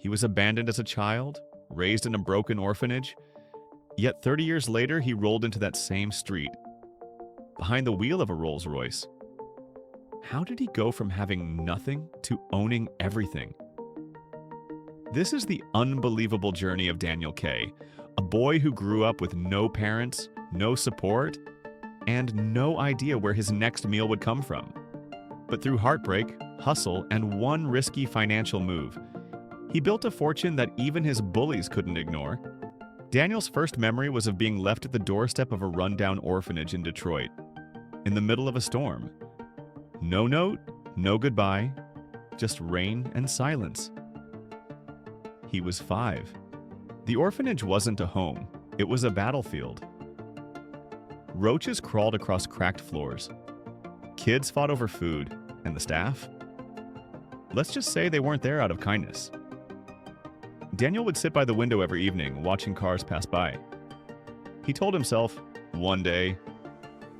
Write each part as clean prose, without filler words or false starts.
He was abandoned as a child, raised in a broken orphanage, yet 30 years later he rolled into that same street, behind the wheel of a Rolls Royce. How did he go from having nothing to owning everything? This is the unbelievable journey of Daniel K., a boy who grew up with no parents, no support, and no idea where his next meal would come from. But through heartbreak, hustle, and one risky financial move, he built a fortune that even his bullies couldn't ignore. Daniel's first memory was of being left at the doorstep of a rundown orphanage in Detroit, in the middle of a storm. No note, no goodbye, just rain and silence. He was 5. The orphanage wasn't a home, it was a battlefield. Roaches crawled across cracked floors. Kids fought over food, and the staff? Let's just say they weren't there out of kindness. Daniel would sit by the window every evening, watching cars pass by. He told himself, one day,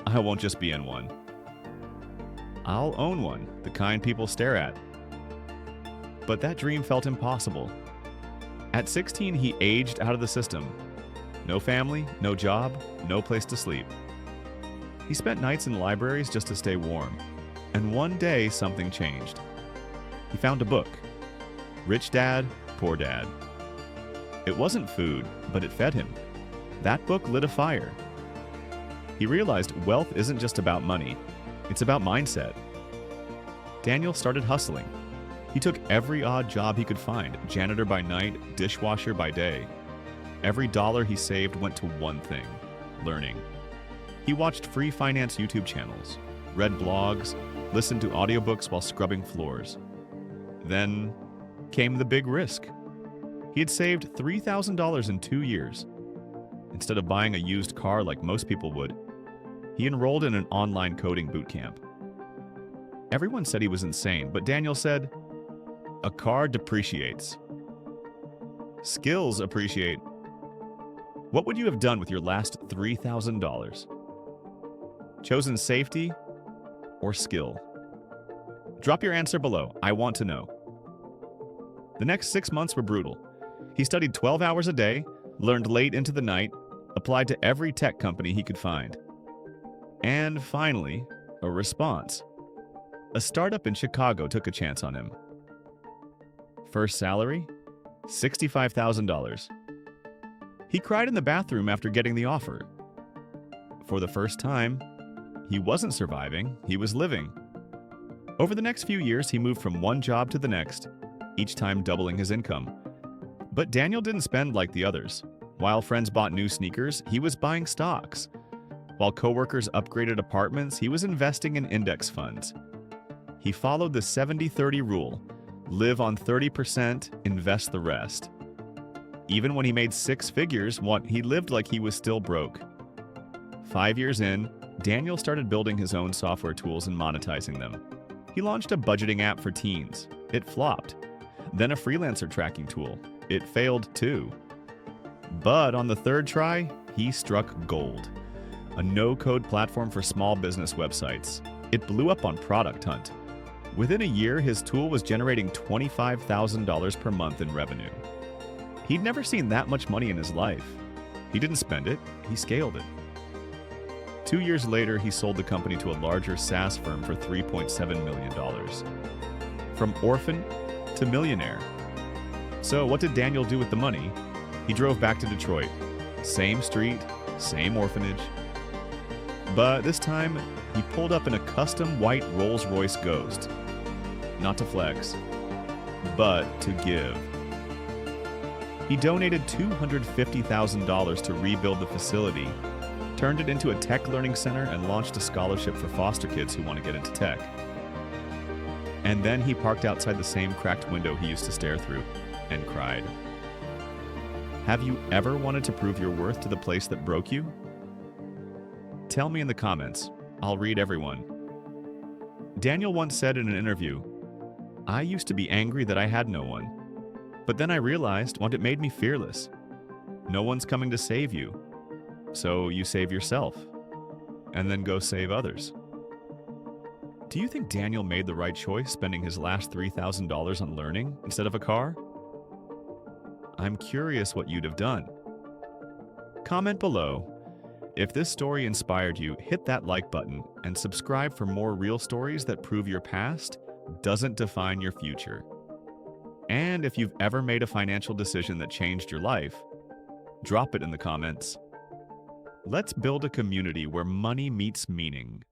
I won't just be in one. I'll own one, the kind people stare at. But that dream felt impossible. At 16, he aged out of the system. No family, no job, no place to sleep. He spent nights in libraries just to stay warm. And one day, something changed. He found a book, Rich Dad, Poor Dad. It wasn't food, but it fed him. That book lit a fire. He realized wealth isn't just about money, it's about mindset. Daniel started hustling. He took every odd job he could find, janitor by night, dishwasher by day. Every dollar he saved went to one thing, learning. He watched free finance YouTube channels, read blogs, listened to audiobooks while scrubbing floors. Then came the big risk. He had saved $3,000 in 2 years. Instead of buying a used car like most people would, he enrolled in an online coding boot camp. Everyone said he was insane, but Daniel said, a car depreciates. Skills appreciate. What would you have done with your last $3,000? Chosen safety or skill? Drop your answer below. I want to know. The next 6 months were brutal. He studied 12 hours a day, learned late into the night, applied to every tech company he could find. And finally, a response. A startup in Chicago took a chance on him. First salary? $65,000. He cried in the bathroom after getting the offer. For the first time, he wasn't surviving, he was living. Over the next few years, he moved from one job to the next, each time doubling his income. But Daniel didn't spend like the others. While friends bought new sneakers, he was buying stocks. While coworkers upgraded apartments, he was investing in index funds. He followed the 70-30 rule. Live on 30%, invest the rest. Even when he made 6 figures, he lived like he was still broke. 5 years in, Daniel started building his own software tools and monetizing them. He launched a budgeting app for teens. It flopped. Then a freelancer tracking tool. It failed too. But on the 3rd try, he struck gold. A no-code platform for small business websites. It blew up on Product Hunt. Within a year, his tool was generating $25,000 per month in revenue. He'd never seen that much money in his life. He didn't spend it, he scaled it. 2 years later, he sold the company to a larger SaaS firm for $3.7 million. From orphan to millionaire. So what did Daniel do with the money? He drove back to Detroit. Same street, same orphanage. But this time, he pulled up in a custom white Rolls Royce Ghost. Not to flex, but to give. He donated $250,000 to rebuild the facility, turned it into a tech learning center, and launched a scholarship for foster kids who want to get into tech. And then he parked outside the same cracked window he used to stare through and cried. Have you ever wanted to prove your worth to the place that broke you? Tell me in the comments. I'll read everyone. Daniel once said in an interview, I used to be angry that I had no one. But then I realized it made me fearless. No one's coming to save you. So you save yourself. And then go save others. Do you think Daniel made the right choice spending his last $3,000 on learning instead of a car? I'm curious what you'd have done. Comment below. If this story inspired you, hit that like button and subscribe for more real stories that prove your past doesn't define your future. And if you've ever made a financial decision that changed your life, drop it in the comments. Let's build a community where money meets meaning.